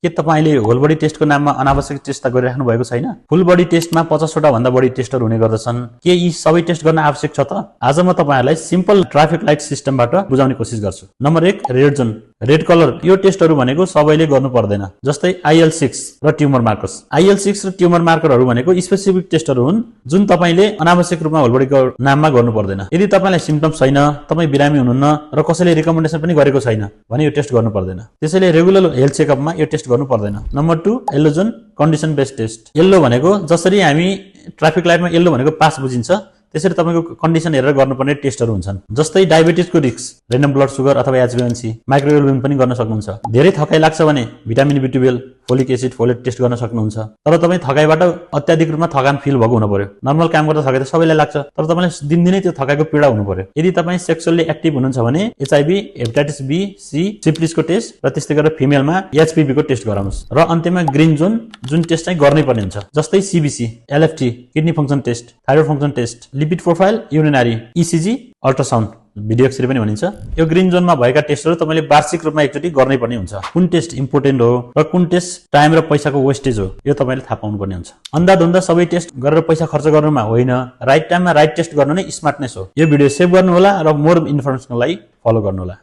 के तपाईले whole body टेस्टको नाममा अनावश्यक टेस्ट त गरिराख्नु भएको छैन? फुल बडी टेस्टमा 50 वटा भन्दा बढी टेस्टहरु हुने गर्दछन्। के यी सबै टेस्ट गर्न आवश्यक छ त? आज म तपाईहरुलाई सिम्पल ट्राफिक लाइट सिस्टमबाट बुझाउने कोसिस गर्छु। Number 1, red John, red colour. यो टेस्टहरु भनेको सबैले गर्नु पर्दैन। जस्तै IL6 र ट्युमर मार्कर्स। IL6 र ट्युमर मार्करहरु भनेको स्पेसिफिक टेस्टहरु हुन् जुन तपाईले अनावश्यक रूपमा होल बडीको नाममा गर्नु पर्दैन। यदि तपाईलाई सिम्पटम्स छैन, तपाई बिरामी हुनुहुन्न र कसैले रिकमेन्डेसन पनि गरेको छैन भने यो टेस्ट गर्नु पर्दैन। त्यसैले रेगुलर हेल्थ चेकअपमा यो टेस्ट गर्नु पर्दैन। Number 2, yellow zone, condition based test. Yellow भनेको जसरी हामी ट्राफिक लाइटमा येलो भनेको पास बुझिन्छ त्यसरी तपाईको कन्डिसन हेरेर गर्नुपर्ने टेस्टहरु हुन्छन्। जस्तै डायबिटिजको रिस्क, रेन्डम ब्लड सुगर अथवा HbA1c, माइक्रोएल्बुमिन पनि गर्न सक्नुहुन्छ। धेरै थकाइ लाग्छ भने vitamin B12, folic acid, folate test गर्न सक्नुहुन्छ। तर तपाई थकाइबाट अत्याधिक रूपमा थकान फिल भएको हुनु पर्यो। नर्मल काम गर्दा थकाइ त सबैलाई लाग्छ, तर तपाईलाई दिनदिनै त्यो थकाइको पीडा हुनु पर्यो। यदि तपाई सेक्सुअली एक्टिभ हुनुहुन्छ भने HIV, हेपाटाइटिस B, C, सिफिलिसको टेस्ट र त्यस्तै गरेर फिमेलमा HPV को टेस्ट गराउनुस्। र अन्त्यमा ग्रीन जोन जुन टेस्ट चाहिँ गर्नै पर्ने हुन्छ। जस्तै CBC, LFT, kidney function test, thyroid function test, lipid profile, urinary, ECG, ultrasound, video X-ray पनि भनिन्छ। यो ग्रीन जोनमा भएका टेस्टहरु तपाईले वार्षिक रूपमा एकचोटी गर्नै पर्ने हुन्छ। कुन टेस्ट इम्पोर्टेन्ट हो र कुन टेस्ट टाइम र पैसाको वेस्टेज हो यो तपाईले थाहा पाउनु पर्ने हुन्छ। अन्धाधुन्दा सबै टेस्ट गरेर पैसा खर्च गर्नुमा होइन, राइट टाइममा राइट टेस्ट गर्नु नै स्मार्टनेस हो। यो भिडियो सेभ गर्नु होला र मोर इन्फर्मेसनको लागि फलो गर्नु होला।